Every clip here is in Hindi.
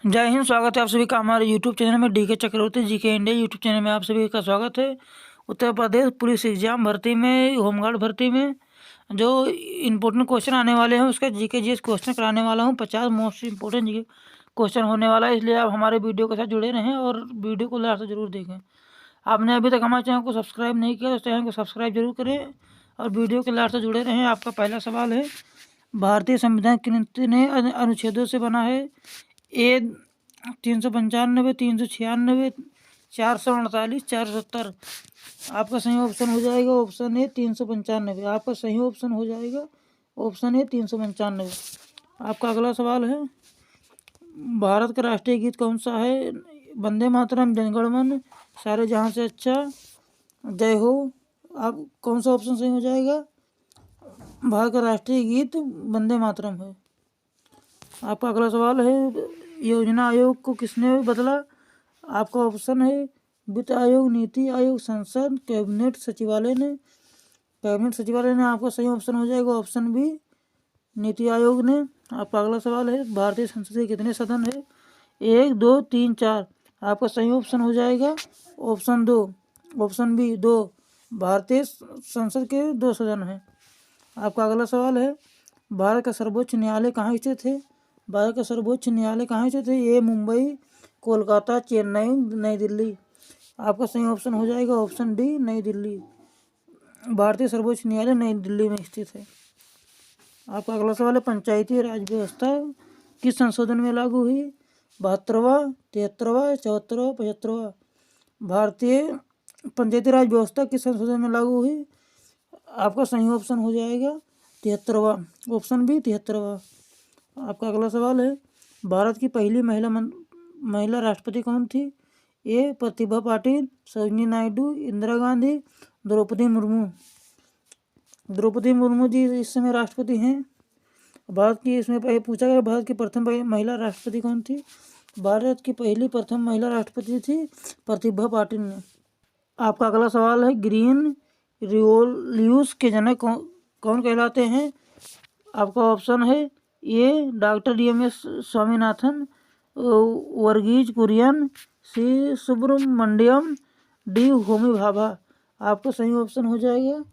जय हिंद। स्वागत है आप सभी का हमारे यूट्यूब चैनल में डीके चक्रवर्ती जीके इंडिया यूट्यूब चैनल में आप सभी का स्वागत है। उत्तर प्रदेश पुलिस एग्जाम भर्ती में, होमगार्ड भर्ती में जो इम्पोर्टेंट क्वेश्चन आने वाले हैं उसका जीके जीएस क्वेश्चन कराने वाला हूं। 50 मोस्ट इम्पोर्टेंट जीके क्वेश्चन होने वाला है, इसलिए आप हमारे वीडियो के साथ जुड़े रहें और वीडियो को लास्ट तक जरूर देखें। आपने अभी तक हमारे चैनल को सब्सक्राइब नहीं किया तो चैनल को सब्सक्राइब जरूर करें और वीडियो के लास्ट तक जुड़े रहें। आपका पहला सवाल है, भारतीय संविधान कितने अनुच्छेदों से बना है? ए 395, 396, 448, 470। आपका सही ऑप्शन हो जाएगा ऑप्शन ए 395। आपका सही ऑप्शन हो जाएगा ऑप्शन ए 395। आपका अगला सवाल है, भारत का राष्ट्रीय गीत कौन सा है? वंदे मातरम, जनगण मन, सारे जहां से अच्छा, जय हो। आप कौन सा ऑप्शन सही हो जाएगा? भारत का राष्ट्रीय गीत वंदे मातरम है। आपका अगला सवाल है, योजना आयोग को किसने बदला? आपका ऑप्शन है वित्त आयोग, नीति आयोग, संसद, कैबिनेट सचिवालय ने। कैबिनेट सचिवालय ने आपका सही ऑप्शन हो जाएगा ऑप्शन बी, नीति आयोग ने। आपका अगला सवाल है, भारतीय संसद के कितने सदन है? 1, 2, 3, 4। आपका सही ऑप्शन हो जाएगा ऑप्शन 2, ऑप्शन बी 2। भारतीय संसद के 2 सदन हैं। आपका अगला सवाल है, भारत का सर्वोच्च न्यायालय कहाँ स्थित है? भारत का सर्वोच्च न्यायालय कहाँ स्थित है? ये मुंबई, कोलकाता, चेन्नई, नई दिल्ली। आपका सही ऑप्शन हो जाएगा ऑप्शन डी, नई दिल्ली। भारतीय सर्वोच्च न्यायालय नई दिल्ली में स्थित है। आपका अगला सवाल है, पंचायती राज व्यवस्था किस संशोधन में लागू हुई? 72वां, 73वां, 74वां, 75वां। भारतीय पंचायती राज व्यवस्था किस संशोधन में लागू हुई? आपका सही ऑप्शन हो जाएगा 73वां, ऑप्शन बी 73वां। आपका अगला सवाल है, भारत की पहली महिला राष्ट्रपति कौन थी? ए प्रतिभा पाटिल, सरोजिनी नायडू, इंदिरा गांधी, द्रौपदी मुर्मू। द्रौपदी मुर्मू जी इस समय राष्ट्रपति हैं। भारत की इसमें पूछा गया भारत की प्रथम महिला राष्ट्रपति कौन थी? भारत की पहली प्रथम महिला राष्ट्रपति थी प्रतिभा पाटिल ने। आपका अगला सवाल है, ग्रीन रिवॉल्यूशन के जनक कौन कहलाते हैं? आपका ऑप्शन है ए डॉक्टर DMS स्वामीनाथन, वर्गीज कुरियन, सी सुब्रमण्यम, डी होमी भाभा। आपका सही ऑप्शन हो जाएगा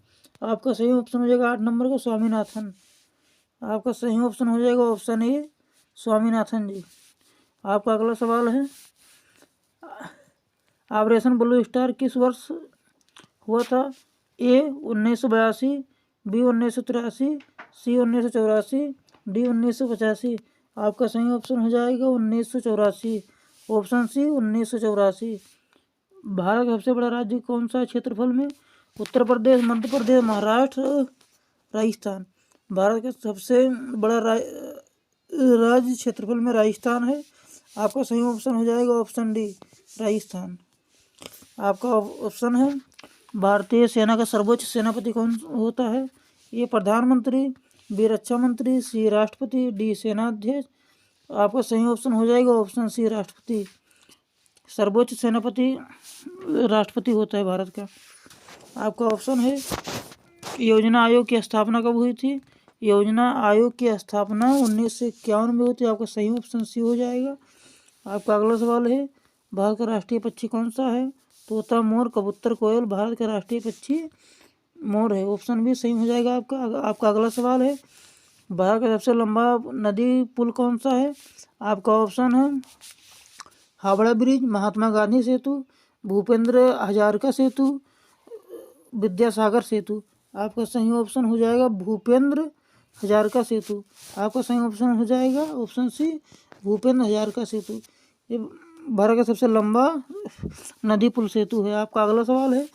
8 नंबर का स्वामीनाथन। आपका सही ऑप्शन हो जाएगा ऑप्शन ए स्वामीनाथन जी। आपका अगला सवाल है, ऑपरेशन ब्लू स्टार किस वर्ष हुआ था? ए 1982, बी 1983, सी 1984, डी 1985। आपका सही ऑप्शन हो जाएगा 1984, ऑप्शन सी 1984। भारत का सबसे बड़ा राज्य कौन सा है क्षेत्रफल में? उत्तर प्रदेश, मध्य प्रदेश, महाराष्ट्र, राजस्थान। भारत का सबसे बड़ा राज्य क्षेत्रफल में राजस्थान है। आपका सही ऑप्शन हो जाएगा ऑप्शन डी, राजस्थान। आपका ऑप्शन है, भारतीय सेना का सर्वोच्च सेनापति कौन होता है? ये प्रधानमंत्री, बी रक्षा मंत्री, सी राष्ट्रपति, डी सेनाध्यक्ष। आपका सही ऑप्शन हो जाएगा ऑप्शन सी, राष्ट्रपति। सर्वोच्च सेनापति राष्ट्रपति होता है भारत का। आपका ऑप्शन है, योजना आयोग की स्थापना कब हुई थी? योजना आयोग की स्थापना 1951 में हुई थी। आपका सही ऑप्शन सी हो जाएगा। आपका अगला सवाल है, भारत का राष्ट्रीय पक्षी कौन सा है? तोता, मोर, कबूतर, कोयल। भारत का राष्ट्रीय पक्षी मोर है, ऑप्शन बी सही हो जाएगा आपका। आपका अगला सवाल है, भारत का सबसे लंबा नदी पुल कौन सा है? आपका ऑप्शन है हावड़ा ब्रिज, महात्मा गांधी सेतु, भूपेंद्र हजारिका सेतु, विद्यासागर सेतु। आपका सही ऑप्शन हो जाएगा भूपेंद्र हजारिका सेतु। आपका सही ऑप्शन हो जाएगा ऑप्शन सी, भूपेंद्र हजारिका सेतु। ये भारत का सबसे लंबा नदी पुल सेतु है। आपका अगला सवाल है,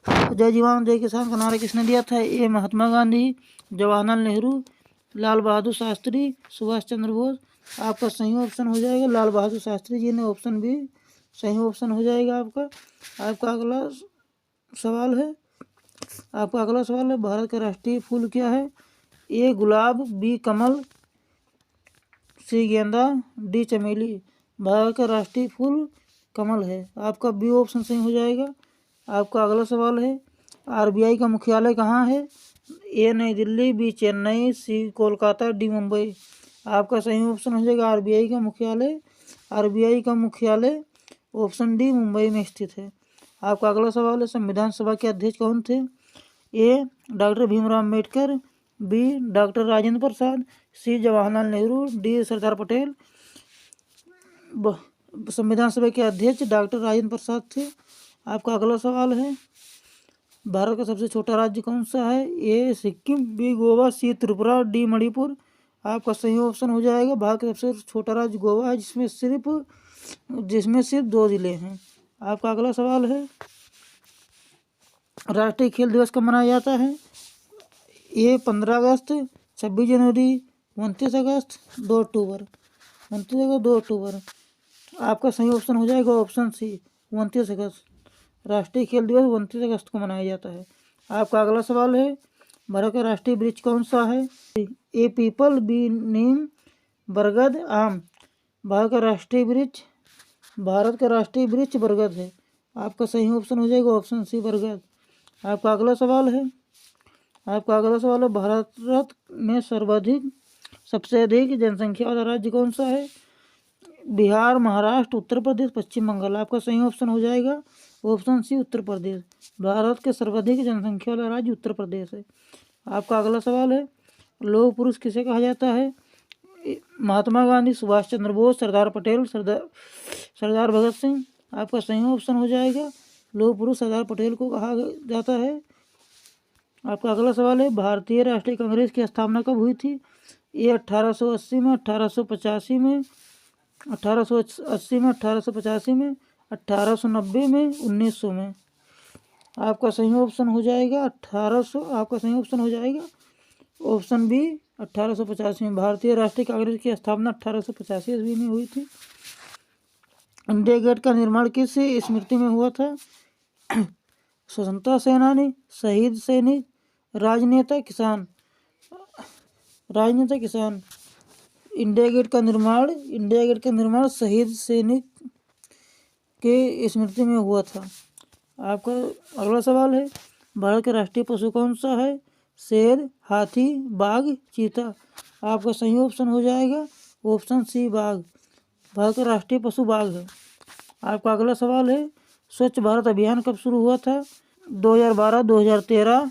जय जवान जय किसान का नारा किसने दिया था? ए महात्मा गांधी, जवाहरलाल नेहरू, लाल बहादुर शास्त्री, सुभाष चंद्र बोस। आपका सही ऑप्शन हो जाएगा लाल बहादुर शास्त्री जी ने, ऑप्शन बी सही ऑप्शन हो जाएगा आपका। आपका अगला सवाल है, भारत का राष्ट्रीय फूल क्या है? ए गुलाब, बी कमल, सी गेंदा, डी चमेली। भारत का राष्ट्रीय फूल कमल है। आपका बी ऑप्शन सही हो जाएगा। आपका अगला सवाल है, RBI का मुख्यालय कहाँ है? ए नई दिल्ली, बी चेन्नई, सी कोलकाता, डी मुंबई। आपका सही ऑप्शन हो जाएगा आरबीआई का मुख्यालय। आरबीआई का मुख्यालय ऑप्शन डी मुंबई में स्थित है। आपका अगला सवाल है संविधान सभा के अध्यक्ष कौन थे? A doctor Bhimrao Ambedkar, B doctor Rajendra Prasad, C Jawaharlal Nehru, D Sardar Patel. संविधान सभा के अध्यक्ष डॉक्टर राजेंद्र प्रसाद थे। आपका अगला सवाल है भारत का सबसे छोटा राज्य कौन सा है? ए सिक्किम, बी गोवा, सी त्रिपुरा, डी मणिपुर। आपका सही ऑप्शन हो जाएगा भारत का सबसे छोटा राज्य गोवा है, जिसमें सिर्फ 2 जिले हैं। आपका अगला सवाल है राष्ट्रीय खेल दिवस कब मनाया जाता है? ए 15 अगस्त, 26 जनवरी, 29 अगस्त, 2 अक्टूबर। 29 अगस्त, 2 अक्टूबर। आपका सही ऑप्शन हो जाएगा ऑप्शन सी 29 अगस्त। राष्ट्रीय खेल दिवस 29 अगस्त को मनाया जाता है। आपका अगला सवाल है भारत का राष्ट्रीय वृक्ष कौन सा है? ए पीपल, बी नीम, बरगद, आम। भारत का राष्ट्रीय वृक्ष बरगद है। आपका सही ऑप्शन हो जाएगा ऑप्शन सी बरगद। आपका अगला सवाल है भारत में सबसे अधिक जनसंख्या वाला राज्य कौन सा है? बिहार, महाराष्ट्र, उत्तर प्रदेश, पश्चिम बंगाल। आपका सही ऑप्शन हो जाएगा ऑप्शन सी उत्तर प्रदेश। भारत के सर्वाधिक जनसंख्या वाला राज्य उत्तर प्रदेश है। आपका अगला सवाल है लौह पुरुष किसे कहा जाता है? महात्मा गांधी, सुभाष चंद्र बोस, सरदार पटेल, सरदार भगत सिंह। आपका सही ऑप्शन हो जाएगा लौह पुरुष सरदार पटेल को कहा जाता है। आपका अगला सवाल है भारतीय राष्ट्रीय कांग्रेस की स्थापना कब हुई थी? ये 1880 में, 1885 में, 1880 में, 1885 में, 1890 में, 1900 में। आपका सही ऑप्शन हो जाएगा 1800। आपका सही ऑप्शन हो जाएगा ऑप्शन बी 1885 में। भारतीय राष्ट्रीय कांग्रेस की स्थापना 1885 ईस्वी में हुई थी। इंडिया गेट का निर्माण किस स्मृति में हुआ था? स्वतंत्रता सेनानी, शहीद सैनिक, राजनेता, किसान। इंडिया गेट का निर्माण शहीद सैनिक के स्मृति में हुआ था। आपका अगला सवाल है भारत का राष्ट्रीय पशु कौन सा है? शेर, हाथी, बाघ, चीता। आपका सही ऑप्शन हो जाएगा ऑप्शन सी बाघ। भारत का राष्ट्रीय पशु बाघ है। आपका अगला सवाल है स्वच्छ भारत अभियान कब शुरू हुआ था? 2012, 2013,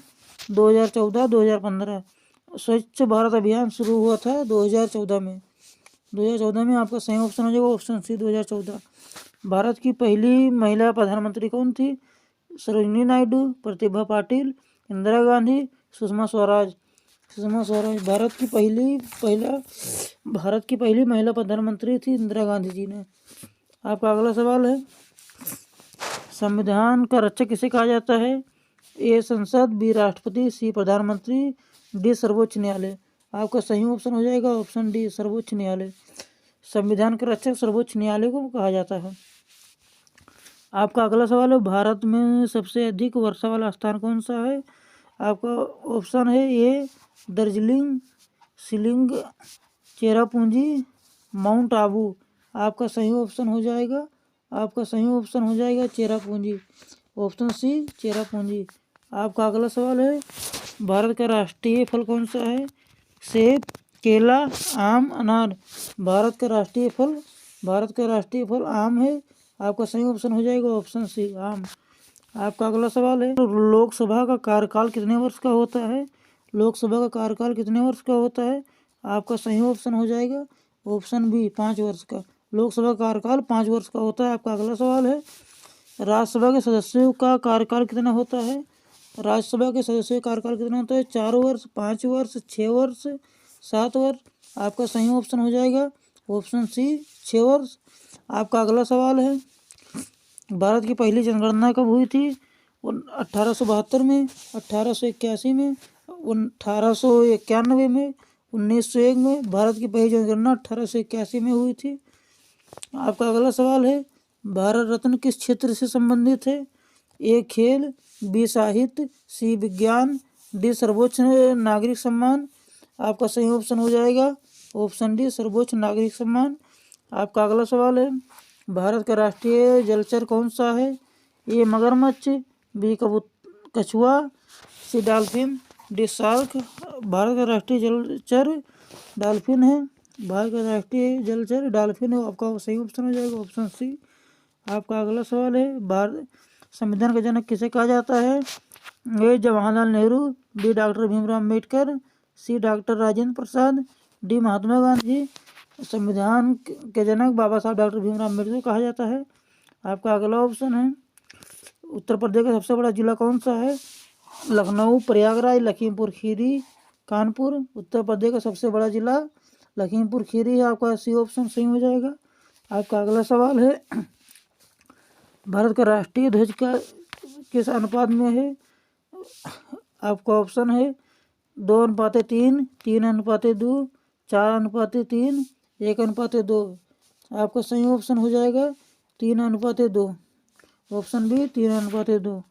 2014, 2015। स्वच्छ भारत अभियान शुरू हुआ था 2014 में। 2014 में आपका सही ऑप्शन हो जाएगा ऑप्शन सी 2014। भारत की पहली महिला प्रधानमंत्री कौन थी? सरोजिनी नायडू, प्रतिभा पाटिल, इंदिरा गांधी, सुषमा स्वराज। भारत की पहली महिला प्रधानमंत्री थी इंदिरा गांधी जी ने। आपका अगला सवाल है संविधान का रक्षक किसे कहा जाता है? ए संसद, बी राष्ट्रपति, सी प्रधानमंत्री, डी सर्वोच्च न्यायालय। आपका सही ऑप्शन हो जाएगा ऑप्शन डी सर्वोच्च न्यायालय। संविधान का रक्षक सर्वोच्च न्यायालय को कहा जाता है। आपका अगला सवाल है भारत में सबसे अधिक वर्षा वाला स्थान कौन सा है? आपका ऑप्शन है ए दार्जिलिंग, शिलिंग, चेरापूंजी, माउंट आबू। आपका सही ऑप्शन हो जाएगा चेरापूंजी। Option C Cherrapunji. आपका अगला सवाल है भारत का राष्ट्रीय फल कौन सा है? सेब, केला, आम, अनार। भारत का राष्ट्रीय फल आम है। आपका सही ऑप्शन हो जाएगा ऑप्शन सी आम। आपका अगला सवाल है लोकसभा का कार्यकाल कितने वर्ष का होता है? आपका सही ऑप्शन हो जाएगा ऑप्शन बी 5 वर्ष का। लोकसभा का कार्यकाल 5 वर्ष का होता है। आपका अगला सवाल है राज्यसभा के सदस्यों का कार्यकाल कितना होता है? 4 वर्ष, 5 वर्ष, 6 वर्ष, 7 वर्ष। आपका सही ऑप्शन हो जाएगा ऑप्शन सी 6 वर्ष। आपका अगला सवाल है भारत की पहली जनगणना कब हुई थी? 1872 में, 1881 में, 1891 में, 1901 में। भारत की पहली जनगणना 1881 में हुई थी। आपका अगला सवाल है भारत रत्न किस क्षेत्र से संबंधित है? ए खेल, बी साहित्य, सी विज्ञान, डी सर्वोच्च नागरिक सम्मान। आपका सही ऑप्शन हो जाएगा ऑप्शन डी सर्वोच्च नागरिक सम्मान। आपका अगला सवाल है भारत का राष्ट्रीय जलचर कौन सा है? ए मगरमच्छ, बी कछुआ, सी डॉल्फिन, डी शार्क। भारत का राष्ट्रीय जलचर डॉल्फिन है। भारत का राष्ट्रीय जलचर डॉल्फिन है, आपका सही ऑप्शन हो जाएगा ऑप्शन सी। आपका अगला सवाल है, भारत संविधान का जनक किसे कहा जाता है? ए जवाहरलाल नेहरू, बी डॉक्टर भीमराव अम्बेडकर, सी डॉक्टर राजेंद्र प्रसाद, डी महात्मा गांधी। संविधान के जनक बाबा साहब डॉक्टर भीमराव अम्बेडकर कहा जाता है। आपका अगला ऑप्शन है, उत्तर प्रदेश का सबसे बड़ा जिला कौन सा है? लखनऊ, प्रयागराज, लखीमपुर खीरी, कानपुर। उत्तर प्रदेश का सबसे बड़ा जिला लखीमपुर खीरी है, आपका सी ऑप्शन सही हो जाएगा। आपका अगला सवाल है, भारत का राष्ट्रीय ध्वज का किस अनुपात में है? आपका ऑप्शन है 2:3, 3:2, 4:3, 1:2। आपका सही ऑप्शन हो जाएगा 3:2, ऑप्शन बी 3:2।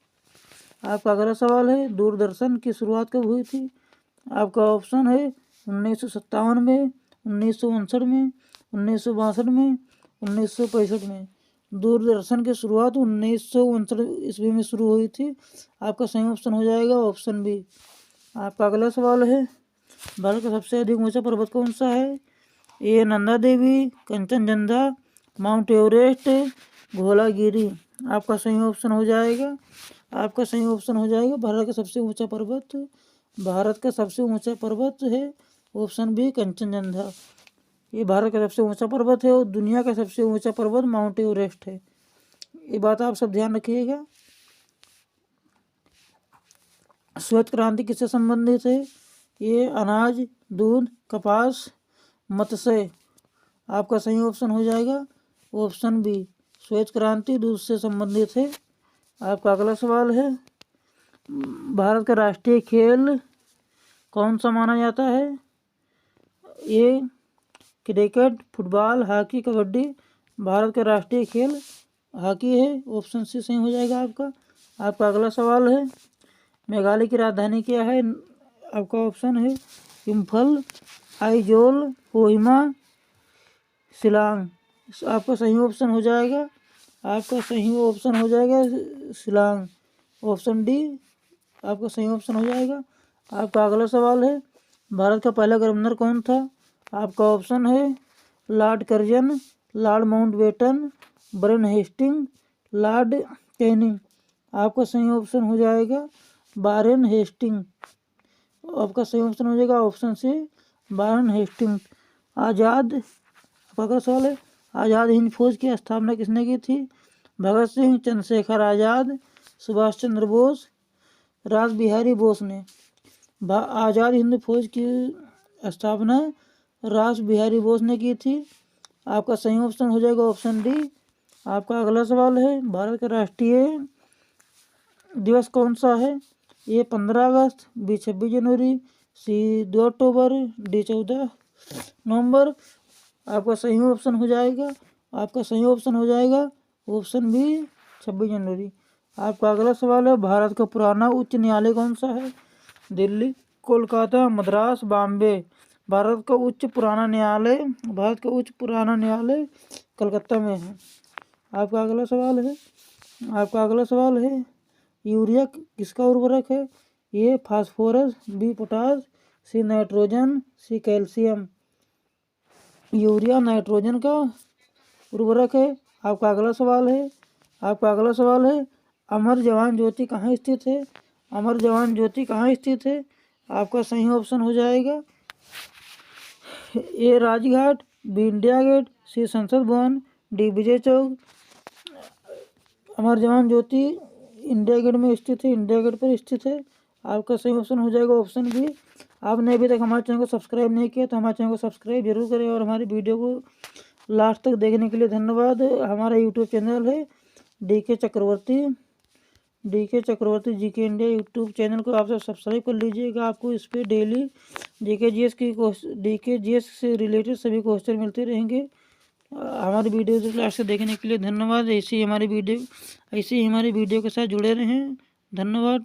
आपका अगला सवाल है, दूरदर्शन की शुरुआत कब हुई थी? आपका ऑप्शन है 1957 में, 1959 में, 1962 में, 1965 में। दूरदर्शन की शुरुआत 1959 ईस्वी में शुरू हुई थी, आपका सही ऑप्शन हो जाएगा ऑप्शन बी। आपका अगला सवाल है, भारत का सबसे अधिक ऊंचा पर्वत कौन सा है? ए नंदा देवी, कंचनजंगा, माउंट एवरेस्ट, धौलागिरी। आपका सही ऑप्शन हो जाएगा, आपका सही ऑप्शन हो जाएगा भारत का सबसे ऊंचा पर्वत, भारत का सबसे ऊंचा पर्वत है ऑप्शन बी कंचनजंगा। ये भारत का सबसे ऊंचा पर्वत है और दुनिया का सबसे ऊंचा पर्वत माउंट एवरेस्ट है। ये बात आप सब ध्यान रखिएगा। श्वेत क्रांति किससे संबंधित है? ये अनाज, दूध, कपास, मत्स्य। आपका सही ऑप्शन हो जाएगा ऑप्शन बी, श्वेत क्रांति दूध से संबंधित है। आपका अगला सवाल है, भारत का राष्ट्रीय खेल कौन सा माना जाता है? ये cricket, football, hockey, kabaddi. Bharat का राष्ट्रीय खेल हॉकी है, ऑप्शन सी सही हो जाएगा आपका। आपका अगला सवाल है, मेघालय की राजधानी क्या है? आपका ऑप्शन है इम्फल, आइजोल, कोहिमा, शिलांग। आपका सही ऑप्शन हो जाएगा, आपका सही ऑप्शन हो जाएगा शिलांग, ऑप्शन डी आपका सही ऑप्शन हो जाएगा। आपका अगला सवाल है, भारत का पहला गवर्नर कौन था? आपका ऑप्शन है lord Curzon, lord Mountbatten, Warren Hastings, lord Canning. आपका सही ऑप्शन हो जाएगा वारेन हेस्टिंग, आपका सही ऑप्शन हो जाएगा ऑप्शन सी वारेन हेस्टिंग। आज़ाद, आपका अगला सवाल है, आज़ाद हिंद फौज की स्थापना किसने की थी? भगत सिंह, चंद्रशेखर आज़ाद, सुभाष चंद्र बोस, राज बिहारी बोस ने। आज़ाद हिंद फौज की स्थापना राज बिहारी बोस ने की थी, आपका सही ऑप्शन हो जाएगा ऑप्शन डी। आपका अगला सवाल है, भारत का राष्ट्रीय दिवस कौन सा है? ये 15 अगस्त, बी 26 जनवरी, सी 2 अक्टूबर, डी 14 नवंबर। आपका सही ऑप्शन हो जाएगा, आपका सही ऑप्शन हो जाएगा ऑप्शन बी 26 जनवरी। आपका अगला सवाल है, भारत का पुराना उच्च न्यायालय कौन सा है? दिल्ली, कोलकाता, मद्रास, बॉम्बे। भारत का उच्च पुराना न्यायालय, भारत का उच्च पुराना न्यायालय कलकत्ता में है। आपका अगला सवाल है, आपका अगला सवाल है, यूरिया किसका उर्वरक है? ये phosphorus, B potash, C nitrogen, C calcium. Urea nitrogen का उर्वरक है। आपका अगला सवाल है, आपका अगला सवाल है, अमर जवान ज्योति कहाँ स्थित है? अमर जवान ज्योति कहाँ स्थित है? आपका सही ऑप्शन हो जाएगा ए राजघाट, बी इंडिया गेट, सी संसद भवन, डी विजय चौक। अमर जवान ज्योति इंडिया गेट में स्थित है, इंडिया गेट पर स्थित है। आपका सही ऑप्शन हो जाएगा ऑप्शन बी। आपने अभी तक हमारे चैनल को सब्सक्राइब नहीं किया तो हमारे चैनल को सब्सक्राइब जरूर करें और हमारी वीडियो को लास्ट तक देखने के लिए धन्यवाद। हमारा यूट्यूब चैनल है डीके चक्रवर्ती, डीके चक्रवर्ती जीके इंडिया। यूट्यूब चैनल को आप सब सब्सक्राइब कर लीजिएगा, आपको इस पर डेली डीके जीएस से रिलेटेड सभी क्वेश्चन मिलते रहेंगे। हमारी वीडियो को लास्ट से देखने के लिए धन्यवाद। ऐसे ही हमारी वीडियो के साथ जुड़े रहें। धन्यवाद।